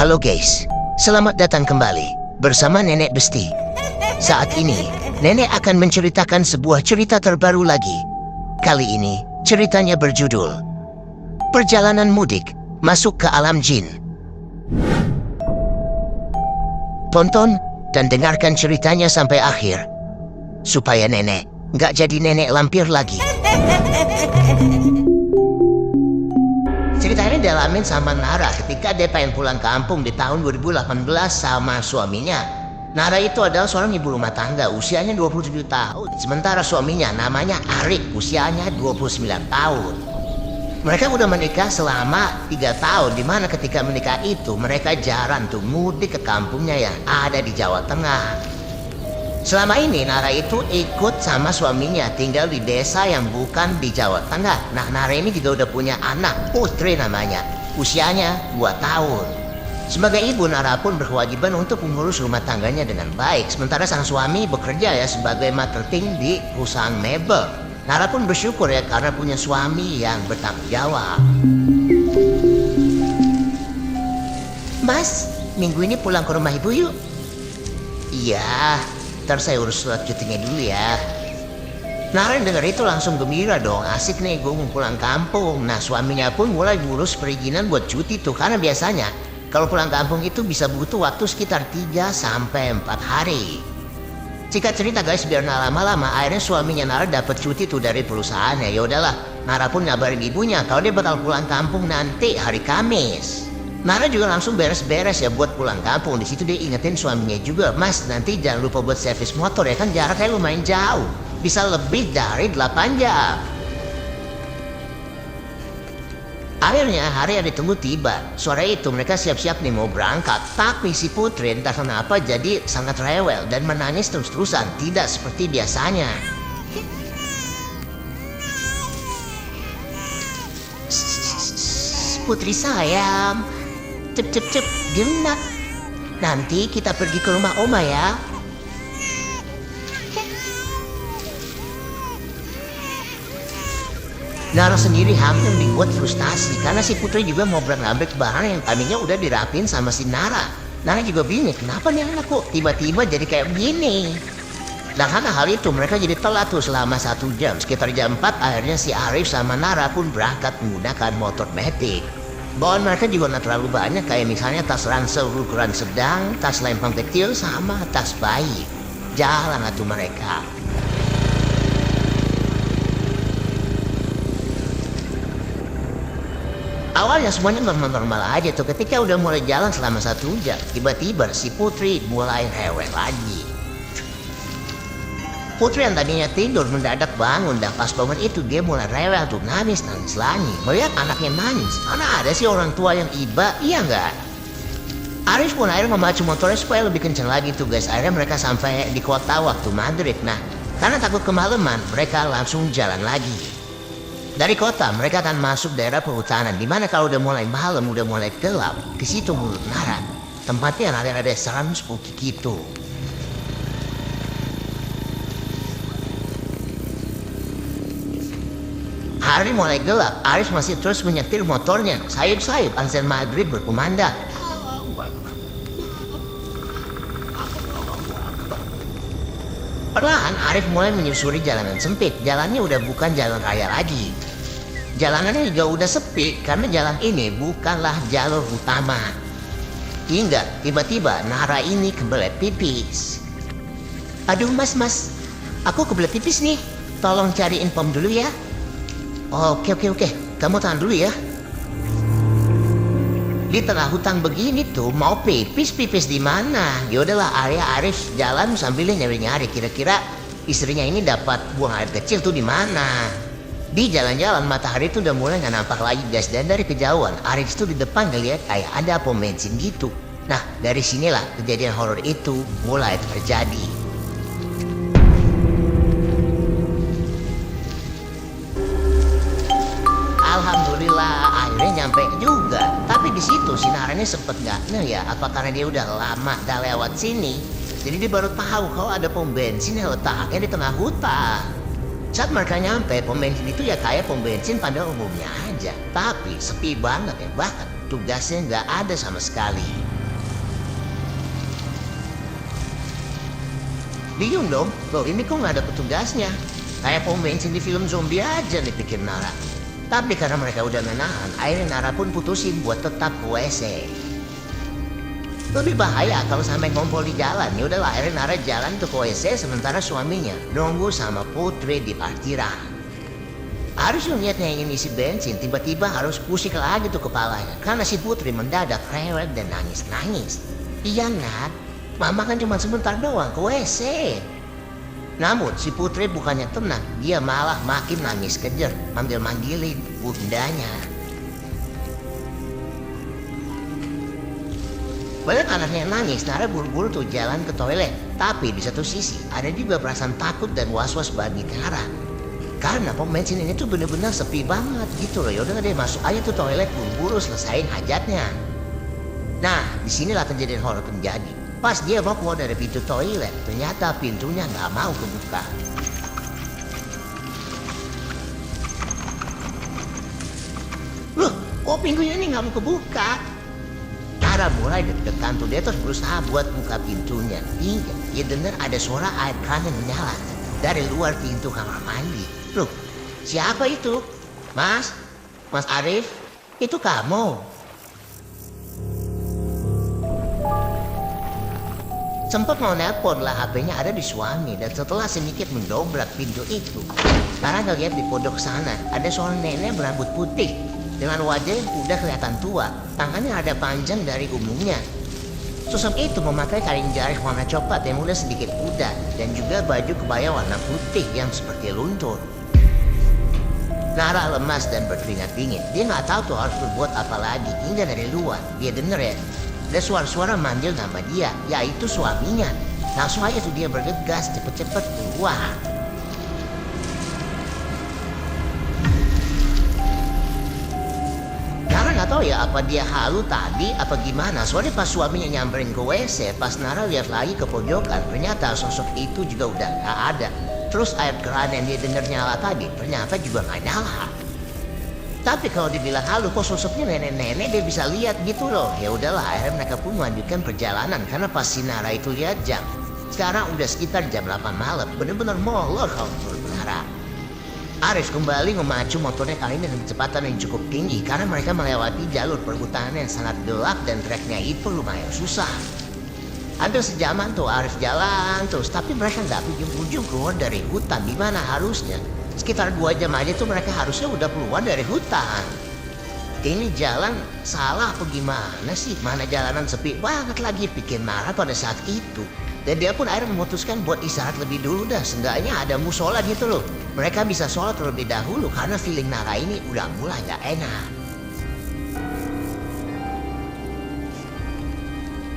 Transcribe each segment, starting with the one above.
Halo guys, selamat datang kembali bersama Nenek Besti. Saat ini, Nenek akan menceritakan sebuah cerita terbaru lagi. Kali ini, ceritanya berjudul Perjalanan Mudik Masuk ke Alam Jin. Tonton dan dengarkan ceritanya sampai akhir, supaya Nenek nggak jadi nenek lampir lagi. Cerita ini dialamin sama Nara ketika dia pengen pulang kampung di tahun 2018 sama suaminya. Nara itu adalah seorang ibu rumah tangga, usianya 27 tahun. Sementara suaminya namanya Arik, usianya 29 tahun. Mereka udah menikah selama 3 tahun, dimana ketika menikah itu mereka jarang tuh mudik ke kampungnya yang ada di Jawa Tengah. Selama ini Nara itu ikut sama suaminya tinggal di desa yang bukan di Jawa Tengah. Nah, Nara ini juga udah punya anak, Putri namanya, usianya 2 tahun. Sebagai ibu, Nara pun berkewajiban untuk mengurus rumah tangganya dengan baik. Sementara sang suami bekerja ya sebagai marketing di perusahaan mebel. Nara pun bersyukur ya karena punya suami yang bertanggung jawab. Mas, minggu ini pulang ke rumah ibu yuk. Iya, ntar saya urus surat cutinya dulu ya. Nara denger itu langsung gembira dong, asik nih gue mau pulang kampung. Nah, suaminya pun mulai ngurus perizinan buat cuti tuh, karena biasanya kalau pulang kampung itu bisa butuh waktu sekitar 3-4 hari. Singkat cerita guys, biar nggak lama-lama, akhirnya suaminya Nara dapat cuti tuh dari perusahaannya. Ya udahlah, Nara pun ngabarin ibunya kalau dia bakal pulang kampung nanti hari Kamis. Nara juga langsung beres-beres ya buat pulang kampung. Di situ dia ingetin suaminya juga, Mas nanti jangan lupa buat servis motor ya, kan jaraknya lumayan jauh, bisa lebih dari 8 jam. Akhirnya hari yang ditunggu tiba. Sore itu mereka siap-siap nih mau berangkat. Tapi si Putri entah kenapa jadi sangat rewel dan menangis terus-terusan, tidak seperti biasanya. Putri sayang, cep, diem nak. Nanti kita pergi ke rumah Oma ya. Nara sendiri hampir dibuat frustasi karena si Putri juga mau ngambil barang yang tadinya udah dirapin sama si Nara. Nara juga bingung kenapa nih anak kok tiba-tiba jadi kayak begini. Dan karena hal itu mereka jadi telat tuh selama 1 jam. Sekitar jam 4 akhirnya si Arif sama Nara pun berangkat menggunakan motor metik. Bawaan mereka juga nggak terlalu banyak, kayak misalnya tas ransel ukuran sedang, tas lempang kecil, sama tas bayi. Jalan atuh mereka. Awalnya semuanya normal-normal aja tuh, ketika udah mulai jalan selama 1 jam, tiba-tiba si Putri mulai rewel lagi. Putri yang tadinya tidur mendadak bangun, dan pas bangun itu dia mulai rewel tuh, nangis lagi. Melihat anaknya nangis, mana ada sih orang tua yang iba, iya nggak? Arif pun akhirnya memacu motornya supaya lebih kencang lagi tuh guys. Akhirnya mereka sampai di kota waktu maghrib. Nah, karena takut kemalaman, mereka langsung jalan lagi. Dari kota mereka akan masuk daerah perhutanan, dimana kalau udah mulai malam, udah mulai gelap, ke situ menurut Nara tempatnya ada serem spooky gitu. Hari mulai gelap, Arif masih terus menyetir motornya. Sayup-sayup azan maghrib berkumandang. Perlahan Arif mulai menyusuri jalanan sempit. Jalannya udah bukan jalan raya lagi. Jalanannya juga udah sepi karena jalan ini bukanlah jalur utama. Hingga tiba-tiba Nara ini kebelet pipis. Aduh mas, aku kebelet pipis nih. Tolong cariin pom dulu ya. Oke. Kamu tahan dulu ya. Di tengah hutan begini tuh mau pipis di mana? Yaudahlah, Arif jalan sambil nyari-nyari kira-kira istrinya ini dapat buang air kecil tuh di mana. Di jalan-jalan matahari tuh udah mulai nggak nampak lagi guys, dan dari kejauhan Arif tuh di depan ngeliat kayak ada pom bensin gitu. Nah, dari sinilah kejadian horor itu mulai terjadi. Alhamdulillah akhirnya nyampe juga. Tapi di situ si Nara ini sempet nggak ya, apa karena dia udah lama dah lewat sini, jadi dia baru tahu kalau ada pom bensin yang letaknya di tengah hutan. Saat mereka nyampe, pom bensin itu ya kayak pom bensin pada umumnya aja, tapi sepi banget ya. Bahkan petugasnya nggak ada sama sekali. Bingung dong, loh ini kok nggak ada petugasnya? Kayak pom bensin di film zombie aja nih, pikir Nara. Tapi karena mereka udah menahan, akhirnya Nara pun putusin buat tetap ke WC. Lebih bahaya kalau sampai ngompol di jalan. Ya udahlah, akhirnya Nara jalan tuh ke WC sementara suaminya nunggu sama Putri di parkiran. Harusnya lihatnya ingin isi bensin, tiba-tiba harus pusing lagi tuh kepalanya karena si Putri mendadak rewel dan nangis-nangis. Iya Nat, mama kan cuma sebentar doang ke WC. Namun si Putri bukannya tenang, dia malah makin nangis kejer, manggil-manggilin bundanya. Banyak anaknya yang nangis, Nara buru-buru tuh jalan ke toilet. Tapi di satu sisi ada juga perasaan takut dan was-was bagi Nara. Karena pom bensin ini tuh bener-bener sepi banget gitu loh. Yaudah deh, masuk aja tuh toilet, buru-buru selesain hajatnya. Nah, disinilah kejadian horor terjadi. Pas dia mau keluar dari pintu toilet, ternyata pintunya nggak mau kebuka. Loh, kok pintunya ini nggak mau kebuka? Nara mulai deg-degan tuh, dia terus berusaha buat buka pintunya. Hingga dia dengar ada suara air keran yang menyala dari luar pintu kamar mandi. Loh, siapa itu? Mas? Mas Arif? Itu kamu? Sempat mau nelpon lah, HP-nya ada di suami. Dan setelah sedikit mendobrak pintu itu, Nara ngeliat di pojok sana ada seorang nenek berambut putih dengan wajah yang udah kelihatan tua. Tangannya ada panjang dari umumnya. Sosok itu memakai kain jarik warna coklat yang udah sedikit pudar dan juga baju kebaya warna putih yang seperti luntur. Nara lemas dan berkeringat dingin. Dia nggak tahu tuh harus berbuat apa lagi. Hingga dari luar dia denger ya, ada suara-suara manggil nama dia, yaitu suaminya. Langsung aja tuh dia bergegas cepet-cepet keluar. Nara nggak tahu ya apa dia halu tadi apa gimana. Soalnya pas suaminya nyamperin ke WC, pas Nara lihat lagi ke pojokan, ternyata sosok itu juga udah nggak ada. Terus air keran yang dia dengar nyala tadi ternyata juga nggak nyala. Tapi kalau dibilang halu, kok sosoknya nenek-nenek dia bisa lihat gitu loh. Ya udahlah, akhirnya mereka pun melanjutkan perjalanan karena pas si Nara itu lihat jam. Sekarang udah sekitar jam 8 malam, bener-bener molor kalau menurut Nara. Arif kembali memacu motornya kali ini dengan kecepatan yang cukup tinggi karena mereka melewati jalur perhutanan yang sangat gelap dan treknya itu lumayan susah. Hampir sejaman tuh Arif jalan terus, tapi mereka nggak ujung-ujung keluar dari hutan di mana harusnya sekitar 2 jam aja tuh mereka harusnya udah keluar dari hutan. Ini jalan salah apa gimana sih? Mana jalanan sepi banget lagi, pikir Nara pada saat itu. Dan dia pun akhirnya memutuskan buat istirahat lebih dulu dah. Seenggaknya ada musola gitu loh. Mereka bisa sholat terlebih dahulu karena feeling Nara ini udah mulai gak enak.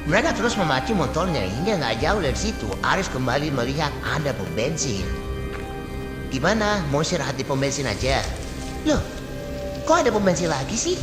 Mereka terus memacu motornya hingga gak jauh dari situ. Arif kembali melihat ada pom bensin. Gimana? Mau istirahat di pom bensin aja? Loh, kok ada pom bensin lagi sih?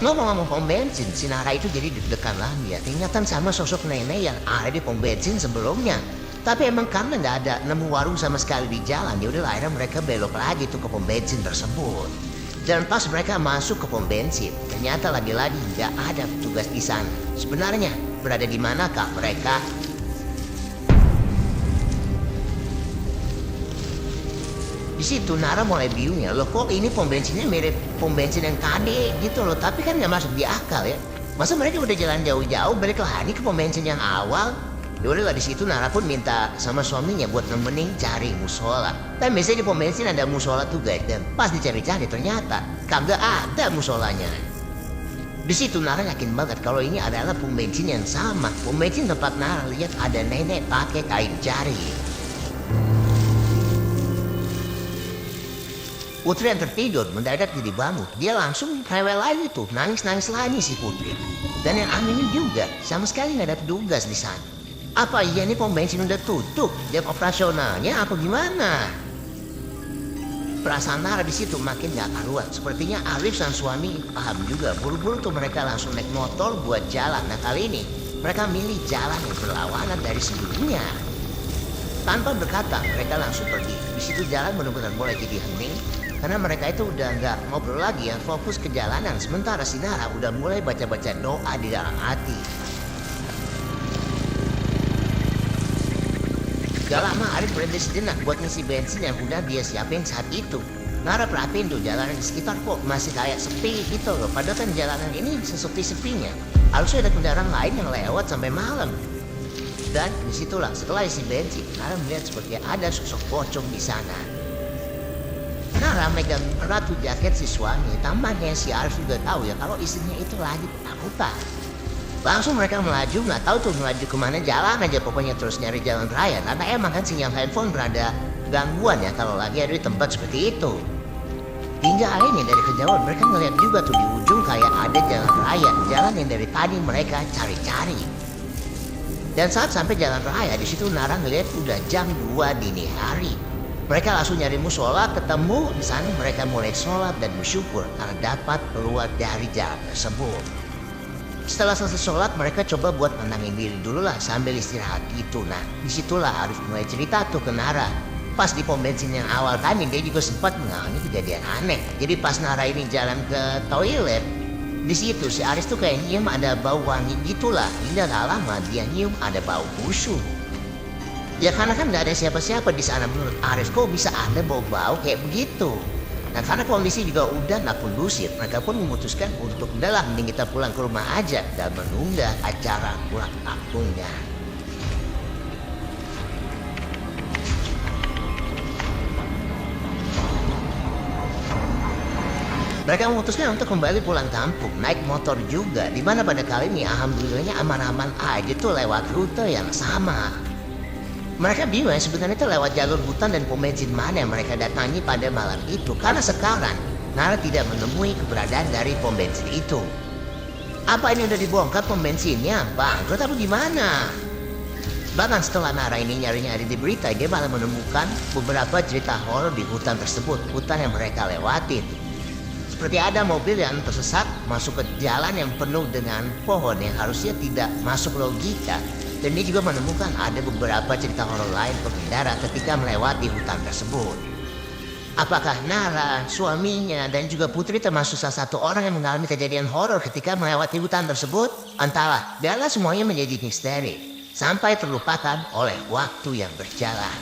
Ngomong-ngomong pom bensin, si Nara itu jadi deg-degan lagi ya. Ingatan sama sosok nenek yang ada di pom bensin sebelumnya. Tapi emang karena nggak ada nemu warung sama sekali di jalan, yaudah akhirnya mereka belok lagi tuh ke pom bensin tersebut. Dan pas mereka masuk ke pom bensin, ternyata lagi-lagi nggak ada petugas di sana. Sebenarnya berada di manakah mereka? Di situ Nara mulai bingung ya, loh kok ini pom bensinnya mirip pom bensin yang tadi gitu loh, tapi kan nggak masuk di akal ya. Masa mereka udah jalan jauh-jauh balik lagi ke pom bensin yang awal? Yaudah lah, di situ Nara pun minta sama suaminya buat nemenin cari musola. Dan biasanya di pom bensin ada musola tuh guys, dan pas dicari-cari ternyata kagak ada musolanya. Di situ Nara yakin banget kalau ini adalah pom bensin yang sama, pom bensin tempat Nara lihat ada nenek pakai kain jari. Putri yang tertidur mendadak jadi bangun. Dia langsung rewel lagi tuh, nangis-nangis lagi si Putri. Dan yang anehnya juga, sama sekali nggak ada petugas di sana. Apa iya ini pom bensin udah tutup? Jam operasionalnya apa gimana? Perasaan Nara di situ makin gak karuan. Sepertinya Arif sang suami paham juga. Buru-buru tuh mereka langsung naik motor buat jalan. Nah kali ini mereka milih jalan yang berlawanan dari sebelumnya. Tanpa berkata mereka langsung pergi. Di situ jalan benar-benar mulai jadi hening. karena mereka itu udah nggak ngobrol lagi ya, fokus ke jalanan. Sementara si Nara udah mulai baca-baca doa di dalam hati. Gak lama Arif berhenti sejenak buat ngisi bensin yang udah dia siapin saat itu. Nara perhatiin tuh jalanan di sekitar kok masih kayak sepi gitu loh. Padahal kan jalanan ini sesepi-sepinya. Harusnya ada kendaraan lain yang lewat sampai malam. Dan disitulah setelah isi bensin, Nara melihat seperti ada sosok pocong di sana. Nara megang erat tuh jaket si suami. Tambahnya si Arif juga tahu ya kalau istrinya itu lagi ketakutan. Langsung mereka melaju, nggak tahu tuh melaju kemana, jalan aja pokoknya terus nyari jalan raya. Karena emang kan sinyal handphone berada gangguan ya kalau lagi ada di tempat seperti itu. Hingga akhirnya dari kejauhan mereka ngeliat juga tuh di ujung kayak ada jalan raya, jalan yang dari tadi mereka cari-cari. Dan saat sampai jalan raya di situ Nara ngeliat udah jam 2 dini hari. Mereka langsung nyari musola, ketemu di sana mereka mulai sholat dan bersyukur karena dapat keluar dari jalan tersebut. Setelah selesai sholat, mereka coba buat menangin diri dulu lah sambil istirahat gitu. Nah, disitulah Arif mulai cerita tuh ke Nara. Pas di pom bensin yang awal tadi, dia juga sempat mengalami kejadian aneh. Jadi pas Nara ini jalan ke toilet, di situ si Arif tuh kayak nyium ada bau wangi gitulah. Hingga gak lama dia nyium ada bau busuk. Ya karena kan gak ada siapa-siapa di sana, menurut Arif kok bisa ada bau-bau kayak begitu. Dan karena kondisi juga udah gak kondusif, mereka pun memutuskan untuk udahlah mending kita pulang ke rumah aja dan menunda acara pulang kampungnya. Mereka memutuskan untuk kembali pulang kampung, naik motor juga, dimana pada kali ini alhamdulillahnya aman-aman aja tuh lewat rute yang sama. Mereka bingung sebenarnya itu lewat jalur hutan dan pom bensin mana yang mereka datangi pada malam itu. Karena sekarang Nara tidak menemui keberadaan dari pom bensin itu. Apa ini udah dibongkar pom bensinnya? Bangkrut atau gimana? Bahkan setelah Nara ini nyari-nyari di berita, dia malah menemukan beberapa cerita horor di hutan tersebut. Hutan yang mereka lewatin. Seperti ada mobil yang tersesat masuk ke jalan yang penuh dengan pohon yang harusnya tidak masuk logika. Dan dia juga menemukan ada beberapa cerita horor lain pengendara ketika melewati hutan tersebut. Apakah Nara, suaminya, dan juga Putri termasuk salah satu orang yang mengalami kejadian horor ketika melewati hutan tersebut? Entahlah, biarlah semuanya menjadi misteri sampai terlupakan oleh waktu yang berjalan.